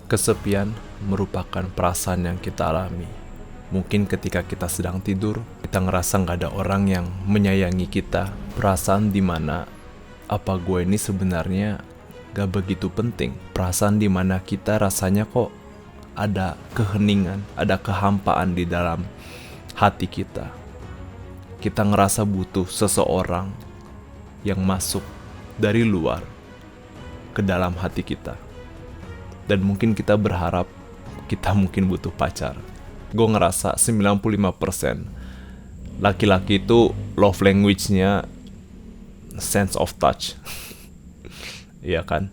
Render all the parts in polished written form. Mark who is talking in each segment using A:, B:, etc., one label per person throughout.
A: Kesepian merupakan perasaan yang kita alami. Mungkin ketika kita sedang tidur, kita ngerasa gak ada orang yang menyayangi kita. Perasaan dimana apa gue ini sebenarnya gak begitu penting. Perasaan dimana kita rasanya kok ada keheningan, ada kehampaan di dalam hati kita. Kita ngerasa butuh seseorang yang masuk dari luar ke dalam hati kita. Dan mungkin kita berharap kita mungkin butuh pacar. Gue ngerasa 95% laki-laki itu love language-nya sense of touch. Iya kan?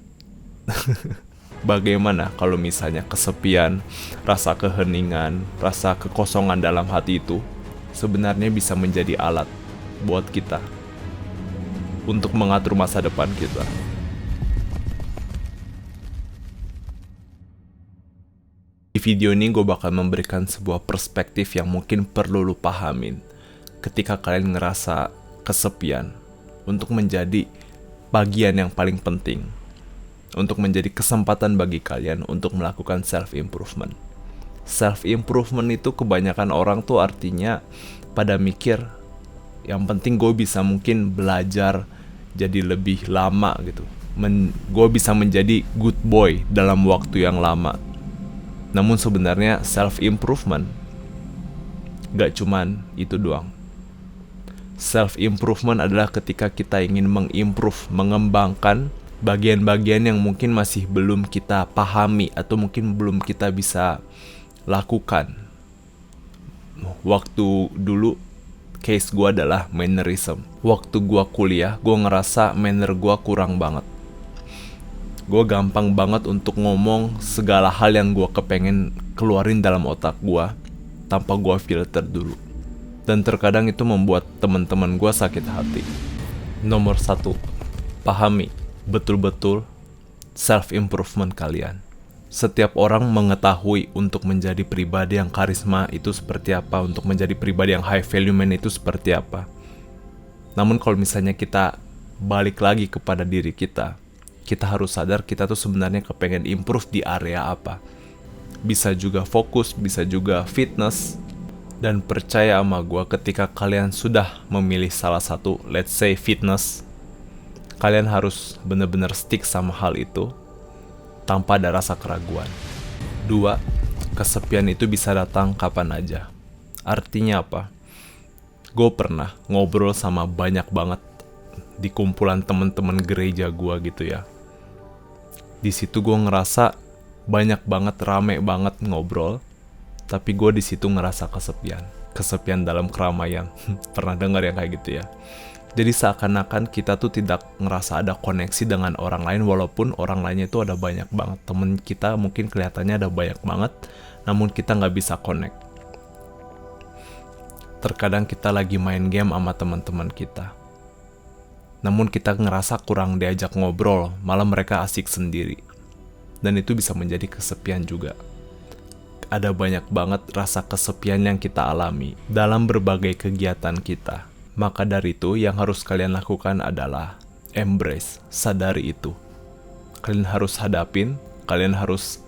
A: Bagaimana kalau misalnya kesepian, rasa keheningan, rasa kekosongan dalam hati itu sebenarnya bisa menjadi alat buat kita untuk mengatur masa depan kita. Di video ini gue bakal memberikan sebuah perspektif yang mungkin perlu lu pahamin ketika kalian ngerasa kesepian, untuk menjadi bagian yang paling penting, untuk menjadi kesempatan bagi kalian untuk melakukan self-improvement. Self-improvement itu kebanyakan orang tuh artinya pada mikir, yang penting gue bisa mungkin belajar jadi lebih lama gitu. Gue bisa menjadi good boy dalam waktu yang lama. Namun sebenarnya self-improvement gak cuman itu doang. Self-improvement adalah ketika kita ingin mengimprove, mengembangkan bagian-bagian yang mungkin masih belum kita pahami atau mungkin belum kita bisa lakukan. Waktu dulu case gue adalah mannerism. Waktu gue kuliah, gue ngerasa manner gue kurang banget. Gue gampang banget untuk ngomong segala hal yang gue kepengen keluarin dalam otak gue tanpa gue filter dulu. Dan terkadang itu membuat teman-teman gue sakit hati. Nomor 1, pahami betul-betul self-improvement kalian. Setiap orang mengetahui untuk menjadi pribadi yang karisma itu seperti apa, untuk menjadi pribadi yang high value man itu seperti apa. Namun kalau misalnya kita balik lagi kepada diri kita harus sadar kita tuh sebenarnya kepengen improve di area apa. Bisa juga fokus, bisa juga fitness. Dan percaya sama gue, ketika kalian sudah memilih salah satu, let's say fitness, kalian harus benar-benar stick sama hal itu tanpa ada rasa keraguan. 2, kesepian itu bisa datang kapan aja. Artinya apa? Gue pernah ngobrol sama banyak banget di kumpulan temen-temen gereja gue gitu ya. Di situ gue ngerasa banyak banget, rame banget ngobrol, tapi gue di situ ngerasa kesepian dalam keramaian. Pernah dengar yang kayak gitu ya? Jadi seakan-akan kita tuh tidak ngerasa ada koneksi dengan orang lain, walaupun orang lainnya itu ada banyak banget. Temen kita mungkin kelihatannya ada banyak banget, namun kita nggak bisa connect. Terkadang kita lagi main game sama teman-teman kita, namun kita ngerasa kurang diajak ngobrol, malah mereka asik sendiri. Dan itu bisa menjadi kesepian juga. Ada banyak banget rasa kesepian yang kita alami dalam berbagai kegiatan kita. Maka dari itu yang harus kalian lakukan adalah embrace, sadari itu. Kalian harus hadapin, kalian harus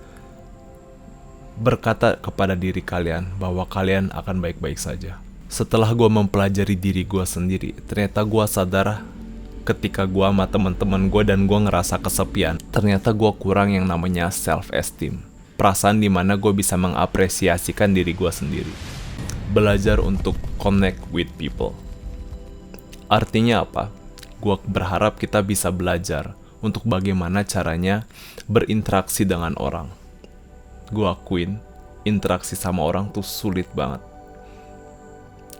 A: berkata kepada diri kalian bahwa kalian akan baik-baik saja. Setelah gue mempelajari diri gue sendiri, ternyata gue sadar ketika gue sama teman-teman gue dan gue ngerasa kesepian, ternyata gue kurang yang namanya self-esteem. Perasaan dimana gue bisa mengapresiasikan diri gue sendiri. Belajar untuk connect with people. Artinya apa? Gue berharap kita bisa belajar untuk bagaimana caranya berinteraksi dengan orang. Gue akuin, interaksi sama orang tuh sulit banget.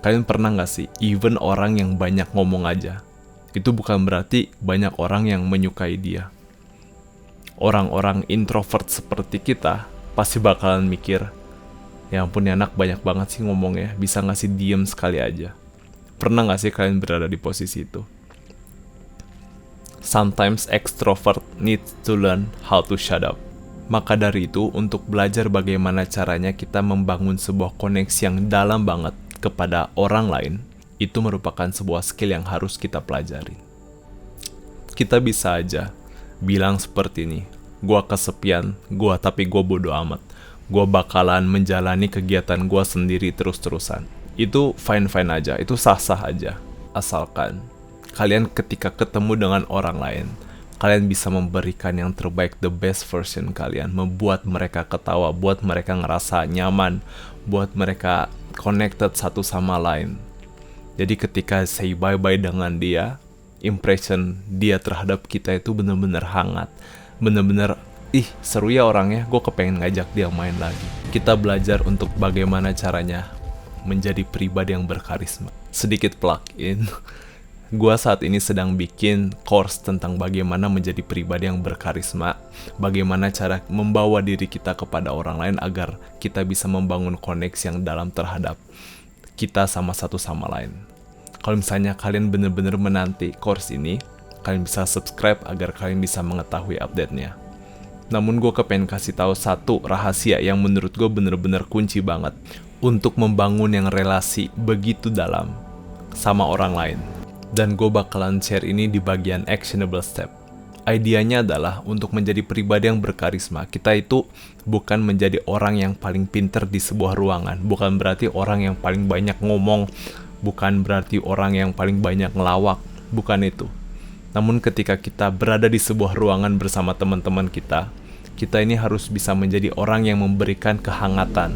A: Kalian pernah gak sih, even orang yang banyak ngomong aja, itu bukan berarti banyak orang yang menyukai dia. Orang-orang introvert seperti kita pasti bakalan mikir, ya ampun ya anak banyak banget sih ngomongnya, bisa gak sih diem sekali aja. Pernah gak sih kalian berada di posisi itu? Sometimes extrovert needs to learn how to shut up. Maka dari itu, untuk belajar bagaimana caranya kita membangun sebuah koneksi yang dalam banget kepada orang lain, itu merupakan sebuah skill yang harus kita pelajari. Kita bisa aja bilang seperti ini, gue kesepian, tapi gue bodo amat. Gue bakalan menjalani kegiatan gue sendiri terus-terusan. Itu fine-fine aja, itu sah-sah aja. Asalkan kalian ketika ketemu dengan orang lain, kalian bisa memberikan yang terbaik, the best version kalian, membuat mereka ketawa, buat mereka ngerasa nyaman, buat mereka connected satu sama lain. Jadi ketika say bye-bye dengan dia, impression dia terhadap kita itu bener-bener hangat, bener-bener seru ya orangnya, gue kepengen ngajak dia main lagi. Kita belajar untuk bagaimana caranya menjadi pribadi yang berkarisma. Sedikit plug-in, gue saat ini sedang bikin course tentang bagaimana menjadi pribadi yang berkarisma, bagaimana cara membawa diri kita kepada orang lain agar kita bisa membangun koneksi yang dalam terhadap kita sama satu sama lain. Kalau misalnya kalian bener-bener menanti course ini, kalian bisa subscribe agar kalian bisa mengetahui update-nya. Namun gue kepengen kasih tahu satu rahasia yang menurut gue bener-bener kunci banget untuk membangun yang relasi begitu dalam sama orang lain. Dan gue bakalan share ini di bagian actionable step. Idenya adalah untuk menjadi pribadi yang berkarisma. Kita itu bukan menjadi orang yang paling pinter di sebuah ruangan. Bukan berarti orang yang paling banyak ngomong. Bukan berarti orang yang paling banyak ngelawak. Bukan itu. Namun ketika kita berada di sebuah ruangan bersama teman-teman kita ini harus bisa menjadi orang yang memberikan kehangatan.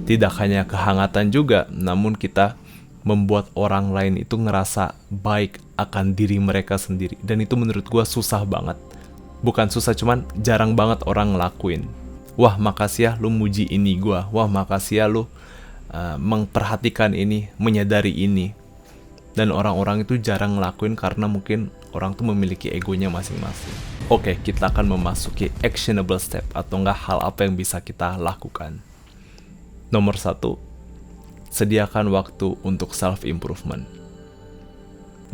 A: Tidak hanya kehangatan juga, namun kita membuat orang lain itu ngerasa baik akan diri mereka sendiri. Dan itu menurut gue susah banget. Bukan susah, cuman jarang banget orang ngelakuin. Wah makasih ya lu muji ini gue. Wah makasih ya lu memperhatikan ini, menyadari ini. Dan orang-orang itu jarang ngelakuin karena mungkin orang tuh memiliki egonya masing-masing. Oke, kita akan memasuki actionable step atau enggak hal apa yang bisa kita lakukan. Nomor 1, sediakan waktu untuk self-improvement.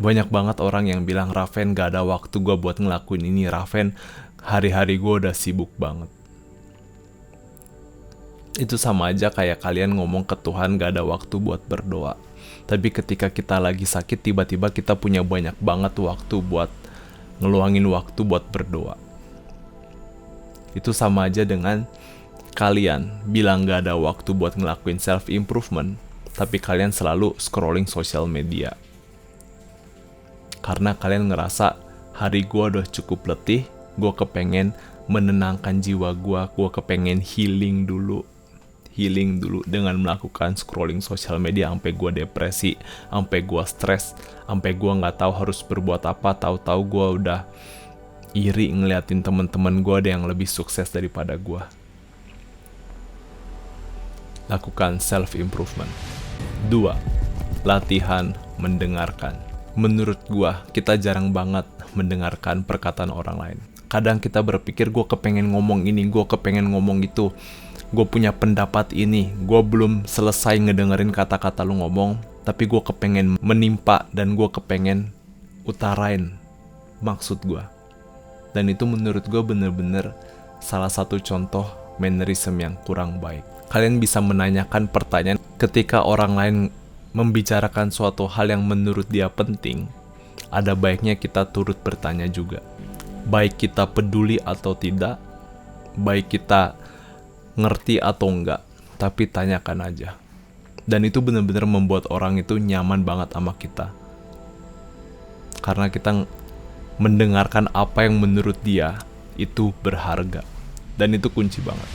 A: Banyak banget orang yang bilang, Raven gak ada waktu gue buat ngelakuin ini. Raven, hari-hari gue udah sibuk banget. Itu sama aja kayak kalian ngomong ke Tuhan gak ada waktu buat berdoa. Tapi ketika kita lagi sakit, tiba-tiba kita punya banyak banget waktu buat ngeluangin waktu buat berdoa. Itu sama aja dengan kalian bilang gak ada waktu buat ngelakuin self-improvement, tapi kalian selalu scrolling sosial media. Karena kalian ngerasa hari gue udah cukup letih, gue kepengen menenangkan jiwa gue kepengen healing dulu dengan melakukan scrolling sosial media sampai gue depresi, sampai gue stres, sampai gue nggak tahu harus berbuat apa. Tahu-tahu gue udah iri ngeliatin teman-teman gue ada yang lebih sukses daripada gue. Lakukan self improvement. 2. Latihan mendengarkan. Menurut gue kita jarang banget mendengarkan perkataan orang lain. Kadang kita berpikir gue kepengen ngomong ini, gue kepengen ngomong itu, gue punya pendapat ini, gue belum selesai ngedengerin kata-kata lu ngomong, tapi gue kepengen menimpa dan gue kepengen utarain maksud gue. Dan itu menurut gue bener-bener salah satu contoh mannerism yang kurang baik. Kalian bisa menanyakan pertanyaan ketika orang lain membicarakan suatu hal yang menurut dia penting, ada baiknya kita turut bertanya juga. Baik kita peduli atau tidak, baik kita ngerti atau enggak, tapi tanyakan aja. Dan itu benar-benar membuat orang itu nyaman banget sama kita. Karena kita mendengarkan apa yang menurut dia itu berharga. Dan itu kunci banget.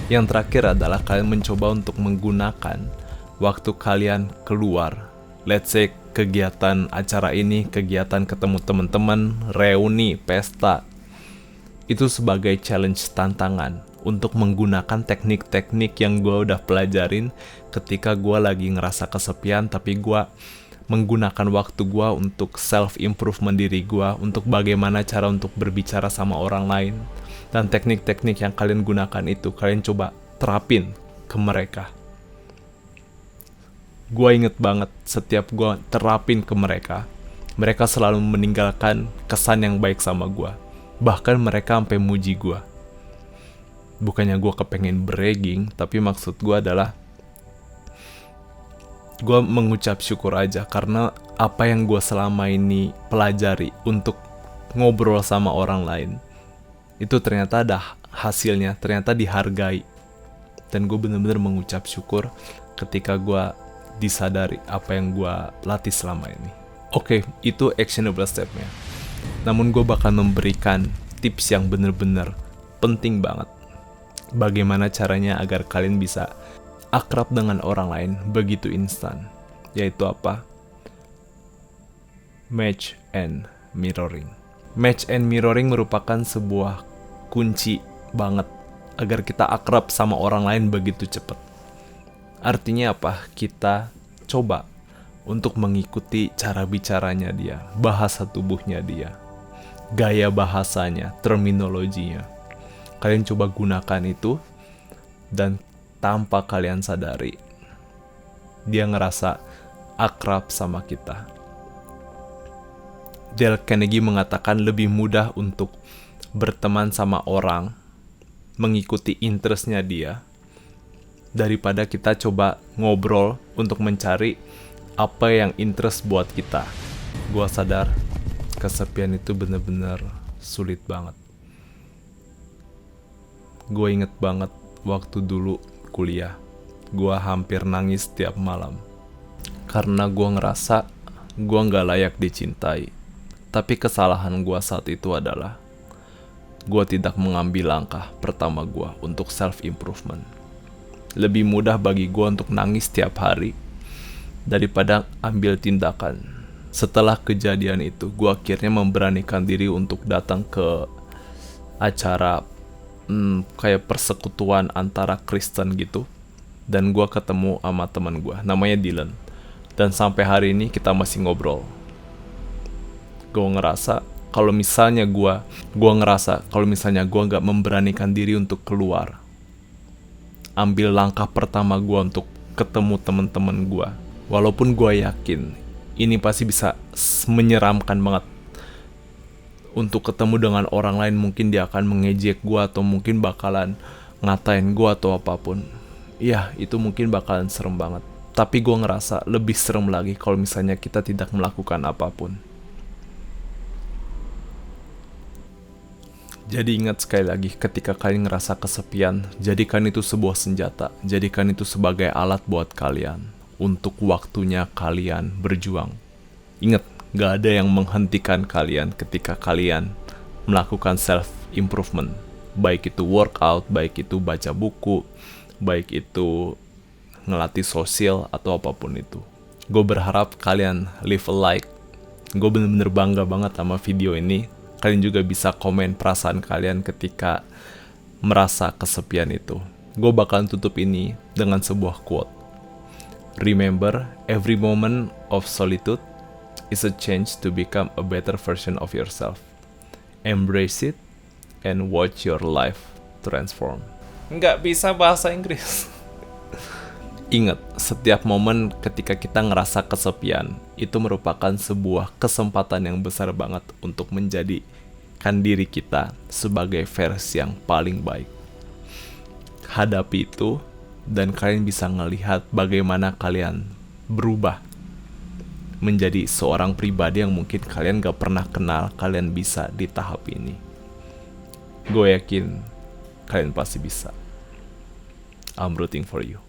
A: Yang terakhir adalah kalian mencoba untuk menggunakan waktu kalian keluar. Let's say kegiatan acara ini, kegiatan ketemu teman-teman, reuni, pesta. Itu sebagai challenge, tantangan untuk menggunakan teknik-teknik yang gue udah pelajarin ketika gue lagi ngerasa kesepian, tapi gue menggunakan waktu gue untuk self-improvement diri gue, untuk bagaimana cara untuk berbicara sama orang lain. Dan teknik-teknik yang kalian gunakan itu, kalian coba terapin ke mereka. Gue inget banget, setiap gue terapin ke mereka, mereka selalu meninggalkan kesan yang baik sama gue. Bahkan mereka sampai muji gue. Bukannya gue kepengen bragging, tapi maksud gue adalah gue mengucap syukur aja karena apa yang gue selama ini pelajari untuk ngobrol sama orang lain itu ternyata ada hasilnya, ternyata dihargai. Dan gue bener-bener mengucap syukur ketika gue disadari apa yang gue latih selama ini. Oke, itu actionable step-nya. Namun gue bakal memberikan tips yang bener-bener penting banget. Bagaimana caranya agar kalian bisa akrab dengan orang lain begitu instan. Yaitu apa? Match and mirroring. Match and mirroring merupakan sebuah kunci banget agar kita akrab sama orang lain begitu cepat. Artinya apa? Kita coba untuk mengikuti cara bicaranya dia, bahasa tubuhnya dia, gaya bahasanya, terminologinya. Kalian coba gunakan itu, dan tanpa kalian sadari, dia ngerasa akrab sama kita. Dale Carnegie mengatakan lebih mudah untuk berteman sama orang, mengikuti interestnya dia, daripada kita coba ngobrol untuk mencari apa yang interest buat kita. Gua sadar kesepian itu bener-bener sulit banget. Gue inget banget waktu dulu kuliah, gue hampir nangis tiap malam karena gue ngerasa gue gak layak dicintai. Tapi kesalahan gue saat itu adalah gue tidak mengambil langkah pertama gue untuk self-improvement. Lebih mudah bagi gue untuk nangis tiap hari daripada ambil tindakan. Setelah kejadian itu, gue akhirnya memberanikan diri untuk datang ke acara kayak persekutuan antara Kristen gitu. Dan gue ketemu sama teman gue, namanya Dylan. Dan sampai hari ini kita masih ngobrol. Gue ngerasa kalau misalnya gue gak memberanikan diri untuk keluar, ambil langkah pertama gue untuk ketemu teman-teman gue, walaupun gue yakin ini pasti bisa menyeramkan banget. Untuk ketemu dengan orang lain, mungkin dia akan mengejek gue atau mungkin bakalan ngatain gue atau apapun. Ya, itu mungkin bakalan serem banget. Tapi gue ngerasa lebih serem lagi kalau misalnya kita tidak melakukan apapun. Jadi ingat sekali lagi, ketika kalian ngerasa kesepian, jadikan itu sebuah senjata. Jadikan itu sebagai alat buat kalian. Untuk waktunya kalian berjuang. Ingat, gak ada yang menghentikan kalian ketika kalian melakukan self-improvement. Baik itu workout, baik itu baca buku, baik itu ngelatih sosial atau apapun itu. Gue berharap kalian live a life. Gue bener-bener bangga banget sama video ini. Kalian juga bisa komen perasaan kalian ketika merasa kesepian itu. Gue bakalan tutup ini dengan sebuah quote. Remember, every moment of solitude is a chance to become a better version of yourself. Embrace it and watch your life transform. Nggak bisa bahasa Inggris. Ingat, setiap momen ketika kita ngerasa kesepian, itu merupakan sebuah kesempatan yang besar banget untuk menjadikan diri kita sebagai versi yang paling baik. Hadapi itu, dan kalian bisa ngelihat bagaimana kalian berubah menjadi seorang pribadi yang mungkin kalian gak pernah kenal kalian bisa di tahap ini. Gue yakin kalian pasti bisa. I'm rooting for you.